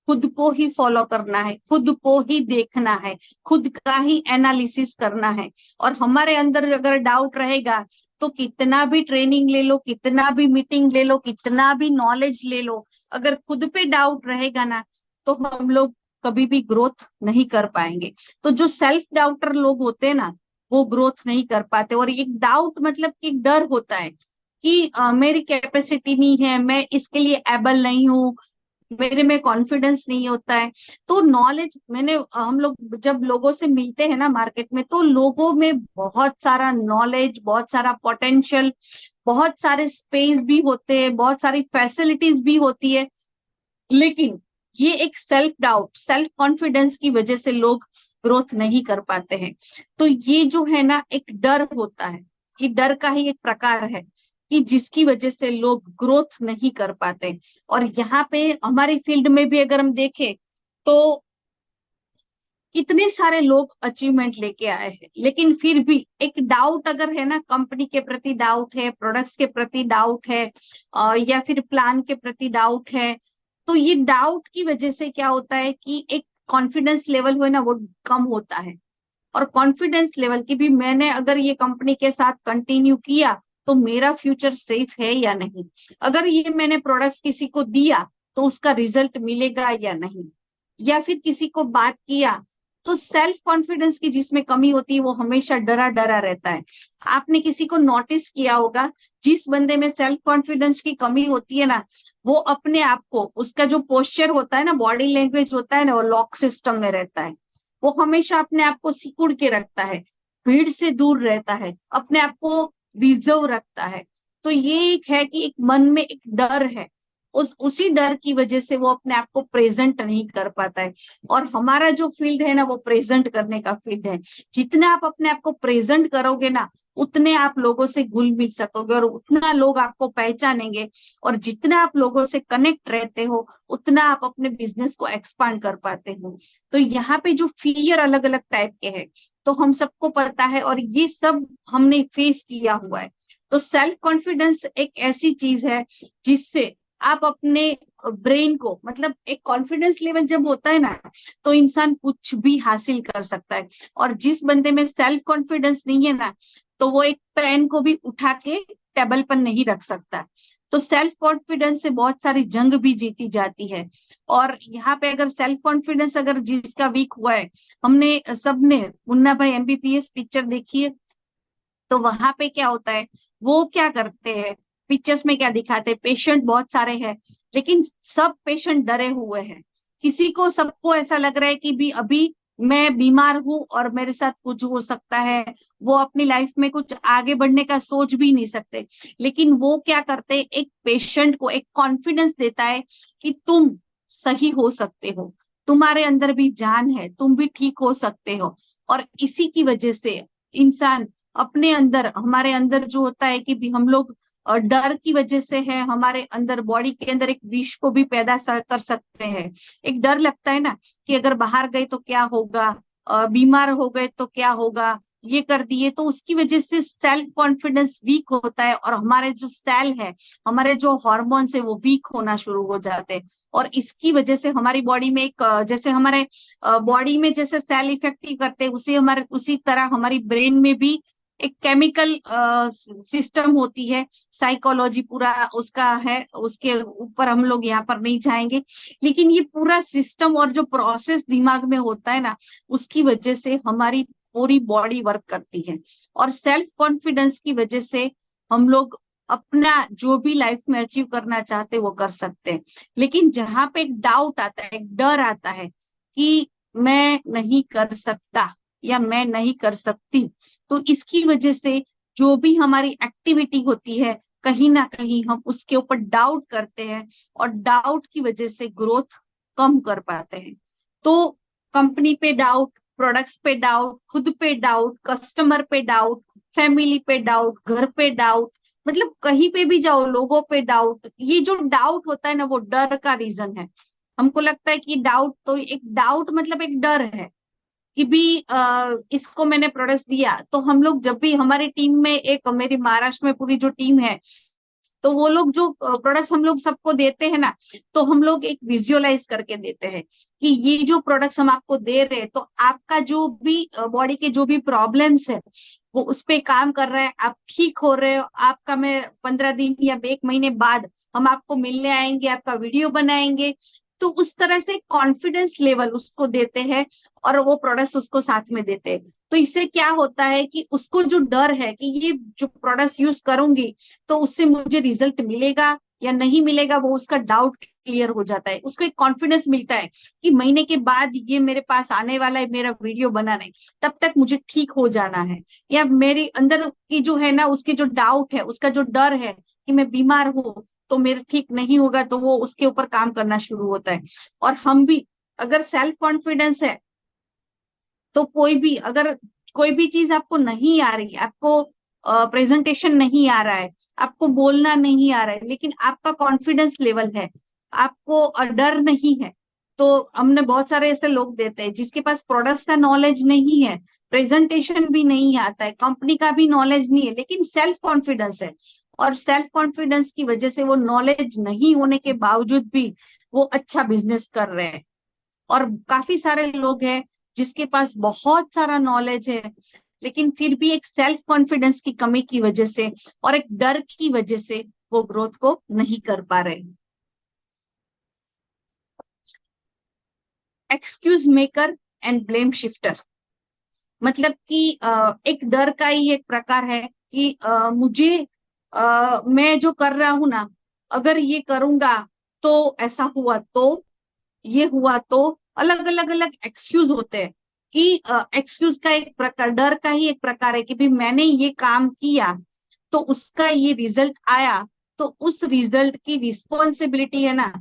खुद को ही फॉलो करना है, खुद को ही देखना है, खुद का ही एनालिसिस करना है। और हमारे अंदर अगर डाउट रहेगा तो कितना भी ट्रेनिंग ले लो, कितना भी मीटिंग ले लो, कितना भी नॉलेज ले लो, अगर खुद पे डाउट रहेगा ना तो हम लोग कभी भी ग्रोथ नहीं कर पाएंगे। तो जो सेल्फ डाउटर लोग होते हैं ना वो ग्रोथ नहीं कर पाते। और एक डाउट मतलब कि एक डर होता है कि मेरी कैपेसिटी नहीं है, मैं इसके लिए एबल नहीं हूँ, मेरे में कॉन्फिडेंस नहीं होता है। तो नॉलेज मैंने हम लोग जब लोगों से मिलते हैं ना मार्केट में, तो लोगों में बहुत सारा नॉलेज, बहुत सारा पोटेंशियल, बहुत सारे स्पेस भी होते हैं, बहुत सारी फैसिलिटीज भी होती है, लेकिन ये एक सेल्फ डाउट, सेल्फ कॉन्फिडेंस की वजह से लोग ग्रोथ नहीं कर पाते हैं। तो ये जो है ना एक डर होता है, ये डर का ही एक प्रकार है कि जिसकी वजह से लोग ग्रोथ नहीं कर पाते। और यहाँ पे हमारी फील्ड में भी अगर हम देखें तो कितने सारे लोग अचीवमेंट लेके आए हैं, लेकिन फिर भी एक डाउट अगर है ना, कंपनी के प्रति डाउट है, प्रोडक्ट्स के प्रति डाउट है, या फिर प्लान के प्रति डाउट है, तो ये डाउट की वजह से क्या होता है कि एक कॉन्फिडेंस लेवल हो ना वो कम होता है। और कॉन्फिडेंस लेवल की भी, मैंने अगर ये कंपनी के साथ कंटिन्यू किया तो मेरा फ्यूचर सेफ है या नहीं, अगर ये मैंने प्रोडक्ट्स किसी को दिया तो उसका रिजल्ट मिलेगा या नहीं, या फिर किसी को बात किया। तो सेल्फ कॉन्फिडेंस की जिसमें कमी होती है वो हमेशा डरा डरा रहता है। आपने किसी को नोटिस किया होगा, जिस बंदे में सेल्फ कॉन्फिडेंस की कमी होती है ना, वो अपने आप को, उसका जो पोस्चर होता है ना, बॉडी लैंग्वेज होता है ना, वो लॉक सिस्टम में रहता है। वो हमेशा अपने आप को सिकुड़ के रखता है, भीड़ से दूर रहता है, अपने आप को रिजर्व रखता है। तो ये एक है कि एक मन में एक डर है, उसी डर की वजह से वो अपने आप को प्रेजेंट नहीं कर पाता है। और हमारा जो फील्ड है ना वो प्रेजेंट करने का फील्ड है। जितना आप अपने आप को प्रेजेंट करोगे ना उतने आप लोगों से घुल मिल सकोगे और उतना लोग आपको पहचानेंगे। और जितना आप लोगों से कनेक्ट रहते हो उतना आप अपने बिजनेस को एक्सपांड कर पाते हो। तो यहाँ पे जो फियर अलग अलग टाइप के हैं तो हम सबको पता है और ये सब हमने फेस किया हुआ है। तो सेल्फ कॉन्फिडेंस एक ऐसी चीज है जिससे आप अपने ब्रेन को, मतलब एक कॉन्फिडेंस लेवल जब होता है ना तो इंसान कुछ भी हासिल कर सकता है। और जिस बंदे में सेल्फ कॉन्फिडेंस नहीं है ना तो वो एक पेन को भी उठा के टेबल पर नहीं रख सकता। तो सेल्फ कॉन्फिडेंस से बहुत सारी जंग भी जीती जाती है। और यहाँ पे अगर सेल्फ कॉन्फिडेंस अगर जिसका वीक हुआ है, हमने सबने मुन्ना भाई एमबीबीएस पिक्चर देखी है, तो वहां पे क्या होता है, वो क्या करते हैं, पिक्चर्स में क्या दिखाते हैं, पेशेंट बहुत सारे हैं लेकिन सब पेशेंट डरे हुए हैं। किसी को, सबको ऐसा लग रहा है कि भी अभी मैं बीमार हूं और मेरे साथ कुछ हो सकता है, वो अपनी लाइफ में कुछ आगे बढ़ने का सोच भी नहीं सकते। लेकिन वो क्या करते हैं, एक पेशेंट को एक कॉन्फिडेंस देता है कि तुम सही हो सकते हो, तुम्हारे अंदर भी जान है, तुम भी ठीक हो सकते हो। और इसी की वजह से इंसान अपने अंदर, हमारे अंदर जो होता है कि भी हम लोग डर की वजह से है, हमारे अंदर बॉडी के अंदर एक विष को भी पैदा कर सकते हैं। एक डर लगता है ना कि अगर बाहर गए तो क्या होगा, बीमार हो गए तो क्या होगा, ये कर दिए, तो उसकी वजह से सेल्फ कॉन्फिडेंस वीक होता है और हमारे जो सेल है, हमारे जो हॉर्मोन्स है वो वीक होना शुरू हो जाते हैं। और इसकी वजह से हमारी बॉडी में एक जैसे हमारे बॉडी में जैसे सेल इफेक्टिव करते हैं, उसी तरह हमारी ब्रेन में भी एक केमिकल सिस्टम होती है, साइकोलॉजी पूरा उसका है, उसके ऊपर हम लोग यहाँ पर नहीं जाएंगे। लेकिन ये पूरा सिस्टम और जो प्रोसेस दिमाग में होता है ना, उसकी वजह से हमारी पूरी बॉडी वर्क करती है। और सेल्फ कॉन्फिडेंस की वजह से हम लोग अपना जो भी लाइफ में अचीव करना चाहते वो कर सकते हैं। लेकिन जहां पे एक डाउट आता है, एक डर आता है कि मैं नहीं कर सकता या मैं नहीं कर सकती, तो इसकी वजह से जो भी हमारी एक्टिविटी होती है, कहीं ना कहीं हम उसके ऊपर डाउट करते हैं और डाउट की वजह से ग्रोथ कम कर पाते हैं। तो कंपनी पे डाउट, प्रोडक्ट्स पे डाउट, खुद पे डाउट, कस्टमर पे डाउट, फैमिली पे डाउट, घर पे डाउट, मतलब कहीं पे भी जाओ लोगों पे डाउट। ये जो डाउट होता है ना, वो डर का रीजन है। हमको लगता है कि डाउट तो एक डाउट मतलब एक डर है कि भी इसको मैंने प्रोडक्ट्स दिया, तो हम लोग जब भी हमारी टीम में, एक मेरी महाराष्ट्र में पूरी जो टीम है, तो वो लोग जो प्रोडक्ट्स हम लोग सबको देते हैं ना, तो हम लोग एक विजुअलाइज करके देते हैं कि ये जो प्रोडक्ट्स हम आपको दे रहे हैं, तो आपका जो भी बॉडी के जो भी प्रॉब्लम्स है वो उस पे काम कर रहा है, आप ठीक हो रहे हो। आपका मैं 15 दिन या 1 महीने बाद हम आपको मिलने आएंगे, आपका वीडियो बनाएंगे। तो उस तरह से कॉन्फिडेंस लेवल उसको देते हैं और वो प्रोडक्ट्स उसको साथ में देते हैं। तो इससे क्या होता है कि उसको जो डर है कि ये जो प्रोडक्ट्स यूज करूंगी तो उससे मुझे रिजल्ट मिलेगा या नहीं मिलेगा, वो उसका डाउट क्लियर हो जाता है। उसको एक कॉन्फिडेंस मिलता है कि महीने के बाद ये मेरे पास आने वाला है मेरा वीडियो बनाने, तब तक मुझे ठीक हो जाना है। या मेरे अंदर की जो है ना, उसकी जो डाउट है, उसका जो डर है कि मैं बीमार हूँ तो मेरे ठीक नहीं होगा, तो वो उसके ऊपर काम करना शुरू होता है। और हम भी अगर सेल्फ कॉन्फिडेंस है, तो कोई भी अगर कोई भी चीज आपको नहीं आ रही, आपको प्रेजेंटेशन नहीं आ रहा है, आपको बोलना नहीं आ रहा है, लेकिन आपका कॉन्फिडेंस लेवल है, आपको डर नहीं है, तो हमने बहुत सारे ऐसे लोग देते हैं जिसके पास प्रोडक्ट्स का नॉलेज नहीं है, प्रेजेंटेशन भी नहीं आता है, कंपनी का भी नॉलेज नहीं है, लेकिन सेल्फ कॉन्फिडेंस है। और सेल्फ कॉन्फिडेंस की वजह से वो नॉलेज नहीं होने के बावजूद भी वो अच्छा बिजनेस कर रहे हैं। और काफी सारे लोग हैं जिसके पास बहुत सारा नॉलेज है, लेकिन फिर भी एक सेल्फ कॉन्फिडेंस की कमी की वजह से और एक डर की वजह से वो ग्रोथ को नहीं कर पा रहे। Excuse maker and blame shifter, मतलब कि एक डर का ही एक प्रकार है कि मैं जो कर रहा हूं ना, अगर ये करूंगा तो ऐसा हुआ, तो ये हुआ, तो अलग अलग अलग एक्सक्यूज होते हैं। कि एक्सक्यूज का एक प्रकार, डर का ही एक प्रकार है कि भाई मैंने ये काम किया तो उसका ये रिजल्ट आया, तो उस रिजल्ट की रिस्पॉन्सिबिलिटी है ना,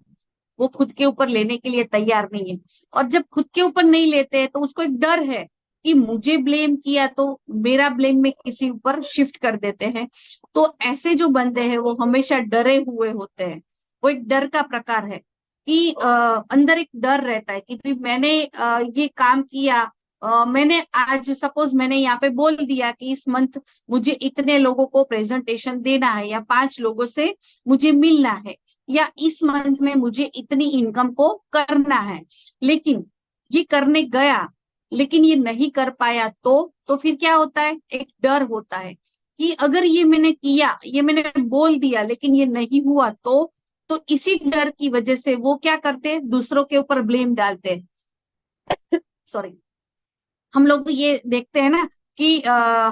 वो खुद के ऊपर लेने के लिए तैयार नहीं है। और जब खुद के ऊपर नहीं लेते हैं तो उसको एक डर है कि मुझे ब्लेम किया तो मेरा ब्लेम में किसी ऊपर शिफ्ट कर देते हैं। तो ऐसे जो बंदे हैं वो हमेशा डरे हुए होते हैं। वो एक डर का प्रकार है कि अंदर एक डर रहता है कि भाई मैंने ये काम किया, मैंने आज सपोज मैंने यहाँ पे बोल दिया कि इस मंथ मुझे इतने लोगों को प्रेजेंटेशन देना है या 5 लोगों से मुझे मिलना है, या इस मंथ में मुझे इतनी इनकम को करना है, लेकिन ये करने गया लेकिन ये नहीं कर पाया, तो फिर क्या होता है, एक डर होता है कि अगर ये मैंने किया, ये मैंने बोल दिया लेकिन ये नहीं हुआ, तो इसी डर की वजह से वो क्या करते हैं, दूसरों के ऊपर ब्लेम डालते हैं। सॉरी। हम लोग ये देखते हैं ना कि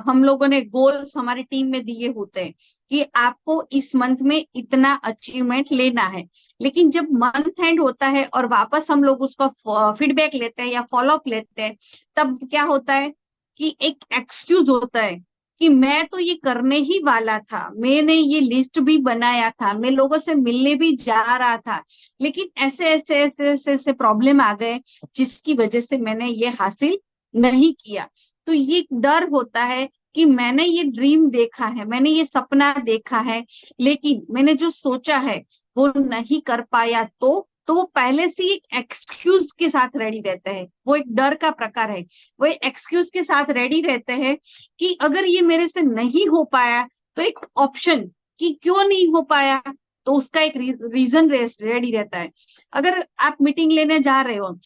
हम लोगों ने गोल्स हमारी टीम में दिए होते हैं कि आपको इस मंथ में इतना अचीवमेंट लेना है, लेकिन जब मंथ एंड होता है और वापस हम लोग उसका फीडबैक लेते हैं या फॉलो अप लेते हैं, तब क्या होता है कि एक एक्सक्यूज होता है कि मैं तो ये करने ही वाला था, मैंने ये लिस्ट भी बनाया था, मैं लोगों से मिलने भी जा रहा था, लेकिन ऐसे ऐसे ऐसे ऐसे ऐसे प्रॉब्लम आ गए जिसकी वजह से मैंने ये हासिल नहीं किया। तो ये एक डर होता है कि मैंने ये ड्रीम देखा है, मैंने ये सपना देखा है, लेकिन मैंने जो सोचा है वो नहीं कर पाया, तो वो पहले से ही एक एक्सक्यूज के साथ रेडी रहते हैं। वो एक डर का प्रकार है। वो एक एक्सक्यूज के साथ रेडी रहते हैं कि अगर ये मेरे से नहीं हो पाया तो एक ऑप्शन कि क्यों नहीं हो पाया, तो उसका एक रीजन रेडी रहता है। अगर आप मीटिंग लेने जा रहे हो,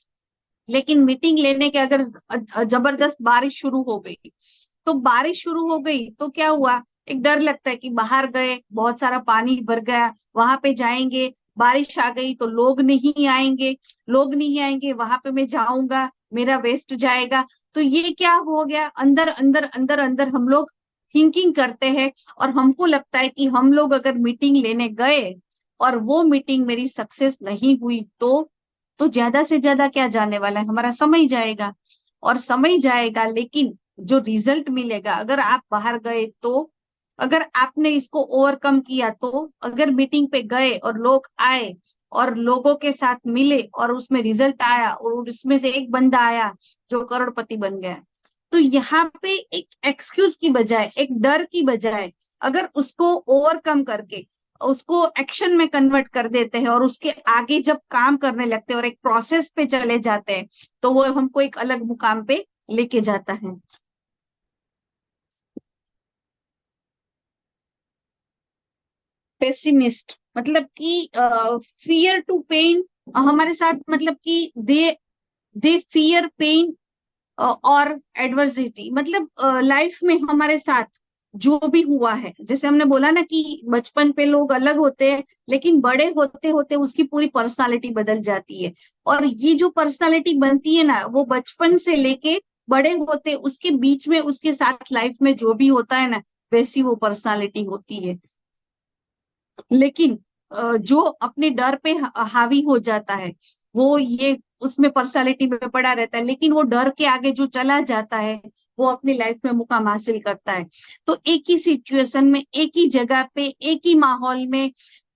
लेकिन मीटिंग लेने के अगर जबरदस्त बारिश शुरू हो गई, तो बारिश शुरू हो गई तो क्या हुआ, एक डर लगता है कि बाहर गए बहुत सारा पानी भर गया, वहां पे जाएंगे, बारिश आ गई तो लोग नहीं आएंगे, वहां पे मैं जाऊंगा, मेरा वेस्ट जाएगा। तो ये क्या हो गया, अंदर अंदर अंदर अंदर हम लोग थिंकिंग करते हैं, और हमको लगता है कि हम लोग अगर मीटिंग लेने गए और वो मीटिंग मेरी सक्सेस नहीं हुई, तो ज्यादा से ज्यादा क्या जाने वाला है, हमारा समय जाएगा। और समय जाएगा, लेकिन जो रिजल्ट मिलेगा, अगर आप बाहर गए तो, अगर आपने इसको ओवरकम किया तो, अगर मीटिंग पे गए और लोग आए और लोगों के साथ मिले और उसमें रिजल्ट आया और उसमें से एक बंदा आया जो करोड़पति बन गया, तो यहाँ पे एक एक्सक्यूज की बजाय, एक डर की बजाय, अगर उसको ओवरकम करके उसको एक्शन में कन्वर्ट कर देते हैं और उसके आगे जब काम करने लगते हैं और एक प्रोसेस पे चले जाते हैं, तो वो हमको एक अलग मुकाम पे लेके जाता है। पेसिमिस्ट मतलब कि फियर टू पेन, हमारे साथ मतलब कि दे फियर पेन और एडवर्सिटी, मतलब लाइफ में हमारे साथ जो भी हुआ है, जैसे हमने बोला ना कि बचपन पे लोग अलग होते हैं, लेकिन बड़े होते होते उसकी पूरी पर्सनालिटी बदल जाती है। और ये जो पर्सनालिटी बनती है ना, वो बचपन से लेके बड़े होते उसके बीच में उसके साथ लाइफ में जो भी होता है ना, वैसी वो पर्सनालिटी होती है। लेकिन जो अपने डर पे हावी हो जाता है, वो ये उसमें पर्सनालिटी में पड़ा रहता है, लेकिन वो डर के आगे जो चला जाता है, वो अपनी लाइफ में मुकाम हासिल करता है। तो एक ही सिचुएशन में, एक ही जगह पे, एक ही माहौल में,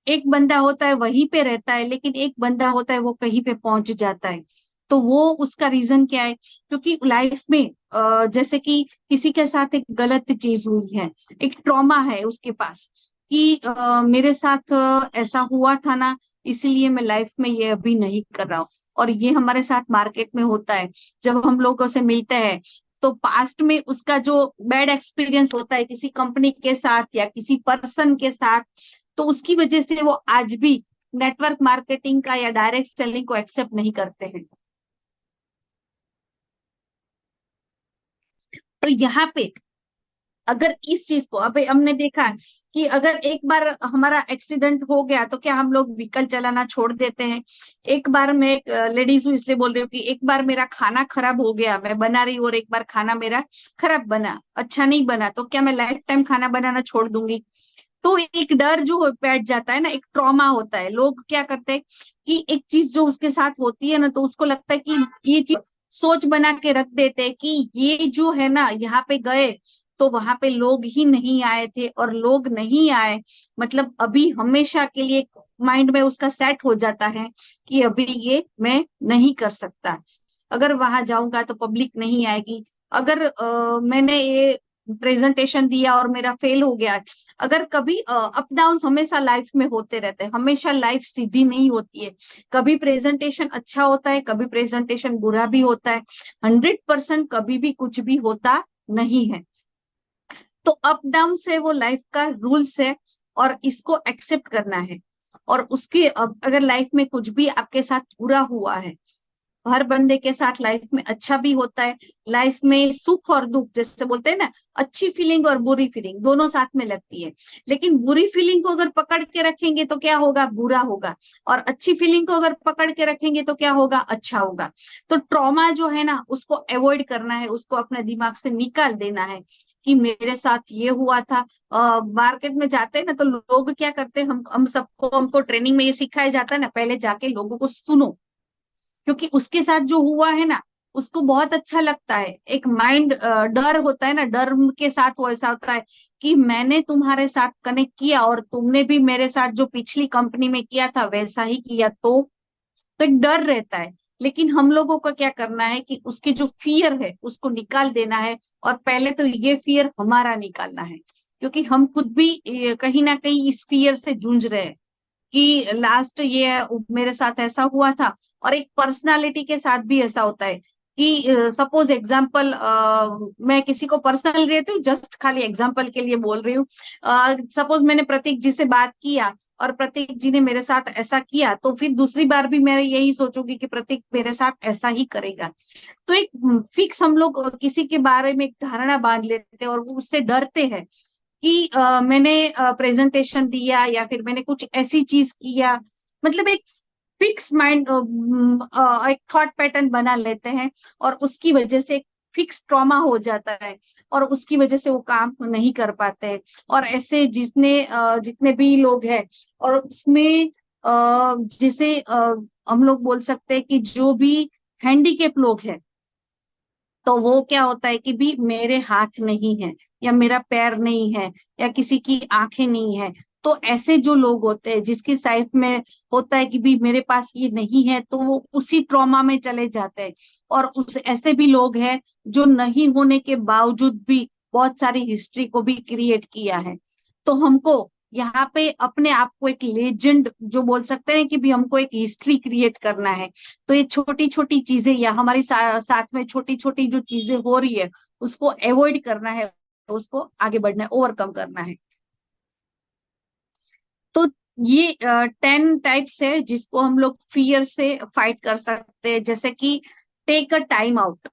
एक बंदा होता है वहीं पे रहता है, लेकिन एक बंदा होता है वो कहीं पे पहुंच जाता है। तो वो उसका रीजन क्या है, क्योंकि लाइफ में जैसे कि किसी के साथ एक गलत चीज हुई है, एक ट्रॉमा है उसके पास कि मेरे साथ ऐसा हुआ था ना, इसीलिए मैं लाइफ में ये अभी नहीं कर रहा हूँ। और ये हमारे साथ मार्केट में होता है, जब हम लोगों से मिलते हैं तो पास्ट में उसका जो बैड एक्सपीरियंस होता है किसी कंपनी के साथ या किसी पर्सन के साथ, तो उसकी वजह से वो आज भी नेटवर्क मार्केटिंग का या डायरेक्ट सेलिंग को एक्सेप्ट नहीं करते हैं। तो यहाँ पे अगर इस चीज को, अभी हमने देखा है कि अगर एक बार हमारा एक्सीडेंट हो गया तो क्या हम लोग व्हीकल चलाना छोड़ देते हैं। एक बार, मैं एक लेडीज हूँ इसलिए बोल रही हूँ कि एक बार मेरा खाना खराब हो गया, मैं बना रही हूँ और एक बार खाना मेरा खराब बना, अच्छा नहीं बना, तो क्या मैं लाइफ टाइम खाना बनाना छोड़ दूंगी? तो एक डर जो बैठ जाता है ना, एक ट्रॉमा होता है। लोग क्या करते हैं कि एक चीज जो उसके साथ होती है ना, तो उसको लगता है कि ये चीज, सोच बना के रख देते हैं कि ये जो है ना, यहाँ पे गए तो वहां पे लोग ही नहीं आए थे, और लोग नहीं आए मतलब अभी हमेशा के लिए माइंड में उसका सेट हो जाता है कि अभी ये मैं नहीं कर सकता, अगर वहां जाऊंगा तो पब्लिक नहीं आएगी, अगर मैंने ये प्रेजेंटेशन दिया और मेरा फेल हो गया। अगर कभी अप डाउन हमेशा लाइफ में होते रहते हैं, हमेशा लाइफ सीधी नहीं होती है, कभी प्रेजेंटेशन अच्छा होता है, कभी प्रेजेंटेशन बुरा भी होता है, 100% कभी भी कुछ भी होता नहीं है। तो अप डाउन से वो लाइफ का रूल्स है, और इसको एक्सेप्ट करना है। और उसके अगर लाइफ में कुछ भी आपके साथ बुरा हुआ है, हर बंदे के साथ लाइफ में अच्छा भी होता है, लाइफ में सुख और दुख जैसे बोलते हैं ना, अच्छी फीलिंग और बुरी फीलिंग दोनों साथ में लगती है। लेकिन बुरी फीलिंग को अगर पकड़ के रखेंगे तो क्या होगा, बुरा होगा। और अच्छी फीलिंग को अगर पकड़ के रखेंगे तो क्या होगा, अच्छा होगा। तो ट्रॉमा जो है ना, उसको अवॉइड करना है, उसको अपने दिमाग से निकाल देना है कि मेरे साथ ये हुआ था। मार्केट में जाते हैं ना तो लोग क्या करते हैं, हम सबको, हमको ट्रेनिंग में ये सिखाया जाता है ना, पहले जाके लोगों को सुनो, क्योंकि उसके साथ जो हुआ है ना, उसको बहुत अच्छा लगता है। एक माइंड डर होता है ना, डर के साथ वो ऐसा होता है कि मैंने तुम्हारे साथ कनेक्ट किया और तुमने भी मेरे साथ जो पिछली कंपनी में किया था वैसा ही किया, तो एक डर रहता है। लेकिन हम लोगों को क्या करना है कि उसकी जो फियर है उसको निकाल देना है। और पहले तो ये फियर हमारा निकालना है, क्योंकि हम खुद भी कहीं ना कहीं इस फियर से जूझ रहे हैं कि लास्ट ये मेरे साथ ऐसा हुआ था। और एक पर्सनालिटी के साथ भी ऐसा होता है कि सपोज एग्जाम्पल, मैं किसी को पर्सनल रहती हूँ, जस्ट खाली एग्जाम्पल के लिए बोल रही हूँ। सपोज मैंने प्रतीक जी से बात किया और प्रतीक जी ने मेरे साथ ऐसा किया, तो फिर दूसरी बार भी मैं यही सोचूंगी कि प्रतीक मेरे साथ ऐसा ही करेगा। तो एक फिक्स हम लोग किसी के बारे में एक धारणा बांध लेते हैं और उससे डरते हैं कि मैंने प्रेजेंटेशन दिया या फिर मैंने कुछ ऐसी चीज किया, मतलब एक फिक्स माइंड, एक थॉट पैटर्न बना लेते हैं और उसकी वजह से एक फिक्स ट्रॉमा हो जाता है और उसकी वजह से वो काम नहीं कर पाते हैं। और ऐसे जितने भी लोग हैं, और उसमें जिसे हम लोग बोल सकते हैं कि जो भी हैंडीकेप लोग हैं, तो वो क्या होता है कि भी मेरे हाथ नहीं है या मेरा पैर नहीं है या किसी की आंखें नहीं है। तो ऐसे जो लोग होते हैं जिसकी लाइफ में होता है कि भी मेरे पास ये नहीं है, तो वो उसी ट्रॉमा में चले जाते हैं। और उस ऐसे भी लोग हैं जो नहीं होने के बावजूद भी बहुत सारी हिस्ट्री को भी क्रिएट किया है। तो हमको यहाँ पे अपने आप को एक लेजेंड जो बोल सकते हैं कि भी हमको एक हिस्ट्री क्रिएट करना है। तो ये छोटी छोटी चीजें या हमारी साथ में छोटी छोटी जो चीजें हो रही है उसको अवॉइड करना है, उसको आगे बढ़ना है, ओवरकम करना है। तो ये 10 टाइप्स है जिसको हम लोग फियर से फाइट कर सकते हैं। जैसे कि टेक अ टाइम आउट।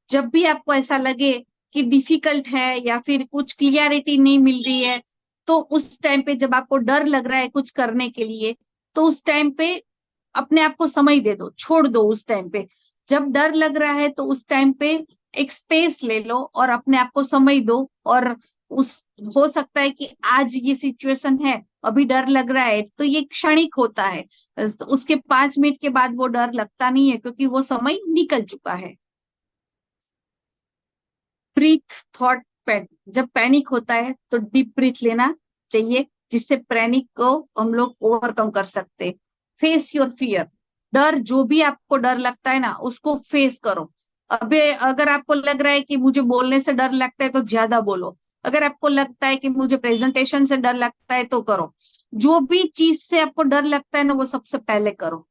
जब भी आपको ऐसा लगे कि डिफिकल्ट है या फिर कुछ क्लियरिटी नहीं मिल रही है, तो उस टाइम पे जब आपको डर लग रहा है कुछ करने के लिए, तो उस टाइम पे अपने आप को समय दे दो, छोड़ दो उस टाइम पे। जब डर लग रहा है तो उस टाइम पे एक स्पेस ले लो और अपने आप को समय दो। और उस हो सकता है कि आज ये सिचुएशन है, अभी डर लग रहा है, तो ये क्षणिक होता है। उसके 5 मिनट के बाद वो डर लगता नहीं है, क्योंकि वो समय निकल चुका है। Breathe thought pain. जब पैनिक होता है तो डीप ब्रीथ लेना चाहिए, जिससे पैनिक को हम लोग ओवरकम कर सकते। Face your fear. डर, जो भी आपको डर लगता है ना, उसको फेस करो। अबे अगर आपको लग रहा है कि मुझे बोलने से डर लगता है तो ज्यादा बोलो। अगर आपको लगता है कि मुझे प्रेजेंटेशन से डर लगता है तो करो। जो भी चीज से आपको डर लगता है ना, वो सबसे पहले करो।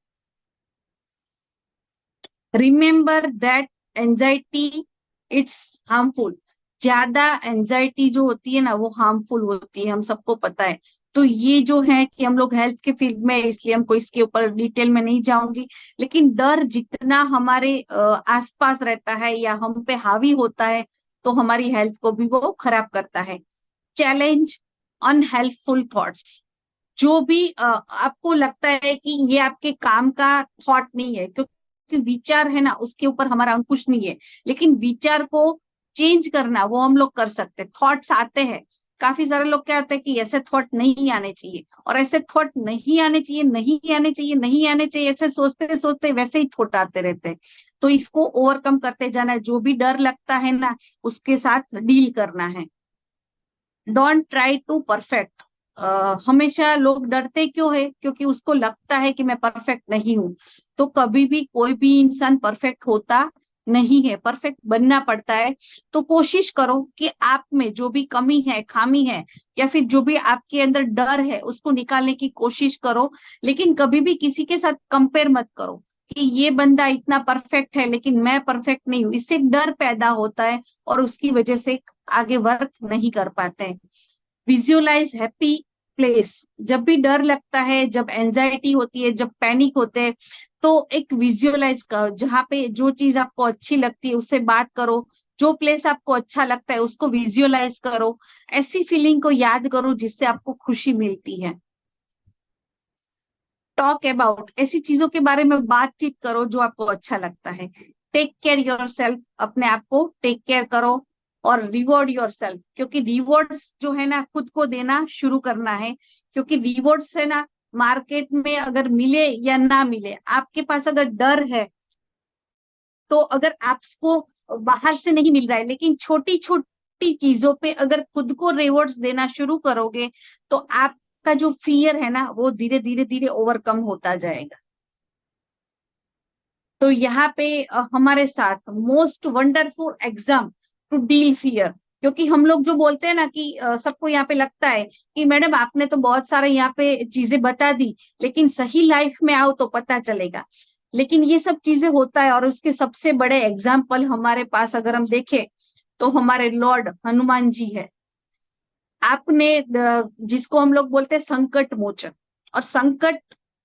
Remember that anxiety it's harmful. ज्यादा एंजाइटी जो होती है ना, वो हार्मफुल होती है, हम सबको पता है। तो ये जो है कि हम लोग हेल्थ के फील्ड में, इसलिए हमको इसके ऊपर डिटेल में नहीं जाऊंगी। लेकिन डर जितना हमारे आसपास रहता है या हम पे हावी होता है, तो हमारी हेल्थ को भी वो खराब करता है। Challenge unhelpful thoughts. जो भी आपको लगता है कि ये आपके काम का थॉट नहीं है, क्योंकि विचार है ना, उसके ऊपर हमारा अंकुश नहीं है। लेकिन विचार को चेंज करना वो हम लोग कर सकते हैं। थॉट्स आते हैं, काफी सारे लोग क्या होते हैं कि ऐसे थॉट नहीं आने चाहिए, और ऐसे थॉट नहीं आने चाहिए, नहीं आने चाहिए, नहीं आने चाहिए, ऐसे सोचते सोचते वैसे ही थॉट आते रहते हैं। तो इसको ओवरकम करते जाना है। जो भी डर लगता है ना, उसके साथ डील करना है। Don't try to perfect. हमेशा लोग डरते क्यों है, क्योंकि उसको लगता है कि मैं परफेक्ट नहीं हूं। तो कभी भी कोई भी इंसान परफेक्ट होता नहीं है, परफेक्ट बनना पड़ता है। तो कोशिश करो कि आप में जो भी कमी है, खामी है, या फिर जो भी आपके अंदर डर है, उसको निकालने की कोशिश करो। लेकिन कभी भी किसी के साथ कंपेयर मत करो कि ये बंदा इतना परफेक्ट है लेकिन मैं परफेक्ट नहीं हूँ। इससे डर पैदा होता है और उसकी वजह से आगे वर्क नहीं कर पाते हैं। Visualise happy place. जब भी डर लगता है, जब एंजाइटी होती है, जब पैनिक होते हैं, तो एक विजुअलाइज करो, जहाँ पे जो चीज आपको अच्छी लगती है उससे बात करो, जो प्लेस आपको अच्छा लगता है उसको विजुअलाइज करो, ऐसी फीलिंग को याद करो जिससे आपको खुशी मिलती है। टॉक अबाउट, ऐसी चीजों के बारे में बातचीत करो जो आपको अच्छा लगता है। टेक केयर योर सेल्फ, अपने आप को टेक केयर करो। और रिवॉर्ड योर सेल्फ, क्योंकि रिवॉर्ड्स जो है ना खुद को देना शुरू करना है, क्योंकि रिवॉर्ड्स है ना मार्केट में अगर मिले या ना मिले, आपके पास अगर डर है तो अगर आपको बाहर से नहीं मिल रहा है, लेकिन छोटी छोटी चीजों पे अगर खुद को रिवॉर्ड्स देना शुरू करोगे तो आपका जो फियर है ना वो धीरे धीरे धीरे ओवरकम होता जाएगा। तो यहाँ पे हमारे साथ most wonderful exam to deal fear, क्योंकि हम लोग जो बोलते हैं ना कि सबको यहाँ पे लगता है कि मैडम आपने तो बहुत सारे यहाँ पे चीजें बता दी, लेकिन सही लाइफ में आओ तो पता चलेगा। लेकिन ये सब चीजें होता है, और उसके सबसे बड़े एग्जाम्पल हमारे पास अगर हम देखें तो हमारे लॉर्ड हनुमान जी है। आपने जिसको हम लोग बोलते हैं संकट मोचन, और संकट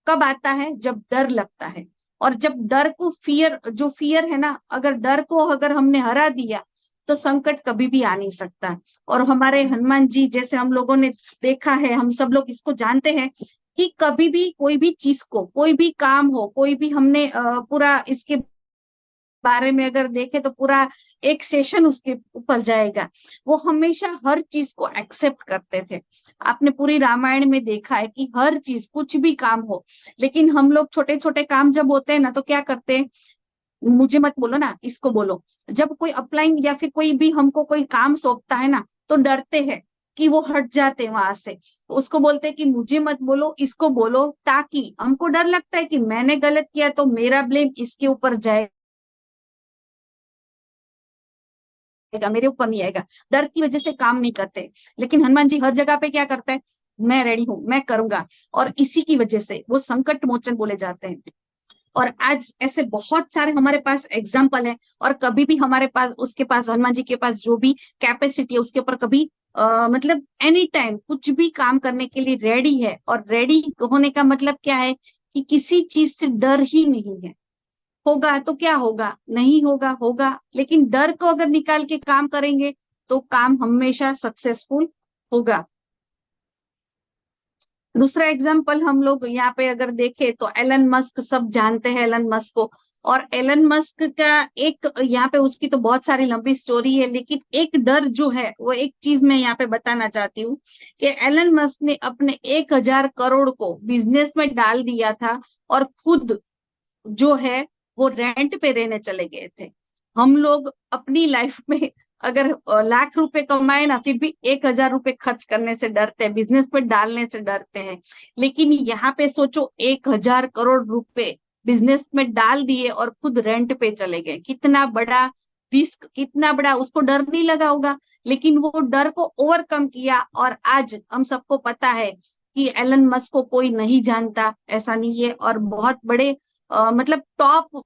कब आता है? जब डर लगता है। और जब डर को फियर, जो फियर है ना, अगर डर को अगर हमने हरा दिया तो संकट कभी भी आ नहीं सकता। और हमारे हनुमान जी जैसे हम लोगों ने देखा है, हम सब लोग इसको जानते हैं कि कभी भी कोई भी चीज को, कोई भी काम हो, कोई भी हमने पूरा इसके बारे में अगर देखे तो पूरा एक सेशन उसके ऊपर जाएगा। वो हमेशा हर चीज को एक्सेप्ट करते थे। आपने पूरी रामायण में देखा है कि हर चीज, कुछ भी काम हो, लेकिन हम लोग छोटे छोटे काम जब होते हैं ना तो क्या करते हैं, मुझे मत बोलो ना, इसको बोलो। जब कोई अपलाइन या फिर कोई भी हमको कोई काम सौंपता है ना तो डरते हैं कि वो हट जाते हैं वहां से, तो उसको बोलते हैं कि मुझे मत बोलो, इसको बोलो, ताकि हमको डर लगता है कि मैंने गलत किया तो मेरा ब्लेम इसके ऊपर जाए, मेरे ऊपर नहीं आएगा। डर की वजह से काम नहीं करते। लेकिन हनुमान जी हर जगह पे क्या करते हैं, मैं रेडी हूं, मैं करूंगा। और इसी की वजह से वो संकट मोचन बोले जाते हैं। और आज ऐसे बहुत सारे हमारे पास एग्जाम्पल है, और कभी भी हमारे पास, उसके पास, हनुमान जी के पास जो भी कैपेसिटी है उसके ऊपर कभी मतलब एनी टाइम कुछ भी काम करने के लिए रेडी है। और रेडी होने का मतलब क्या है कि किसी चीज से डर ही नहीं है। होगा तो क्या होगा, नहीं होगा होगा, लेकिन डर को अगर निकाल के काम करेंगे तो काम हमेशा सक्सेसफुल होगा। दूसरा एग्जाम्पल हम लोग यहाँ पे अगर देखें तो एलन मस्क, सब जानते हैं एलन मस्क को। और एलन मस्क का एक यहाँ पे, उसकी तो बहुत सारी लंबी स्टोरी है, लेकिन एक डर जो है वो एक चीज मैं यहाँ पे बताना चाहती हूँ कि एलन मस्क ने अपने 1,000 करोड़ को बिजनेस में डाल दिया था, और खुद जो है वो रेंट पे रहने चले गए थे। हम लोग अपनी लाइफ में अगर लाख रुपए कमाए ना, फिर भी 1,000 रुपए खर्च करने से डरते हैं, बिजनेस में डालने से डरते हैं। लेकिन यहाँ पे सोचो, 1,000 करोड़ रुपए बिजनेस में डाल दिए और खुद रेंट पे चले गए। कितना बड़ा रिस्क, कितना बड़ा, उसको डर नहीं लगा होगा, लेकिन वो डर को ओवरकम किया। और आज हम सबको पता है कि एलन मस्क को कोई नहीं जानता, ऐसा नहीं है। और बहुत बड़े मतलब टॉप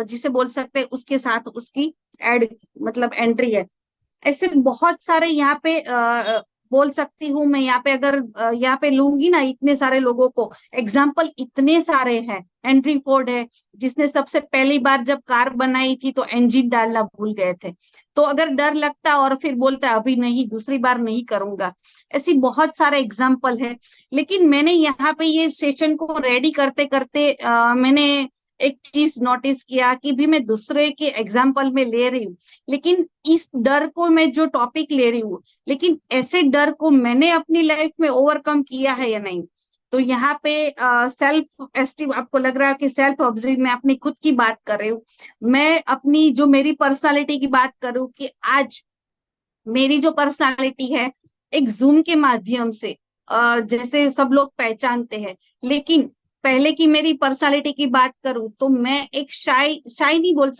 जिसे बोल सकते हैं, उसके साथ उसकी एड मतलब एंट्री है। ऐसे बहुत सारे यहाँ पे बोल सकती हूँ मैं। यहाँ पे अगर यहाँ पे लूंगी ना इतने सारे लोगों को, एग्जाम्पल इतने सारे हैं। हेनरी फोर्ड है, जिसने सबसे पहली बार जब कार बनाई थी तो इंजन डालना भूल गए थे, तो अगर डर लगता और फिर बोलता अभी नहीं, दूसरी बार नहीं करूंगा। ऐसी बहुत सारे एग्जाम्पल है। लेकिन मैंने यहाँ पे ये सेशन को रेडी करते करते मैंने एक चीज नोटिस किया कि भी मैं दूसरे के एग्जाम्पल में ले रही हूँ, लेकिन इस डर को मैं जो टॉपिक ले रही हूँ, लेकिन ऐसे डर को मैंने अपनी लाइफ में ओवरकम किया है या नहीं। तो यहाँ पे सेल्फ एस्टीम, आपको लग रहा है कि सेल्फ ऑब्जर्व, मैं अपनी खुद की बात कर रही हूँ, मैं अपनी जो मेरी पर्सनालिटी की बात करूँ कि आज मेरी जो पर्सनालिटी है एक जूम के माध्यम से जैसे सब लोग पहचानते हैं। लेकिन पहले की मेरी पर्सनालिटी की बात करूं तो मैं एक शाय शाय नहीं बोल सकती,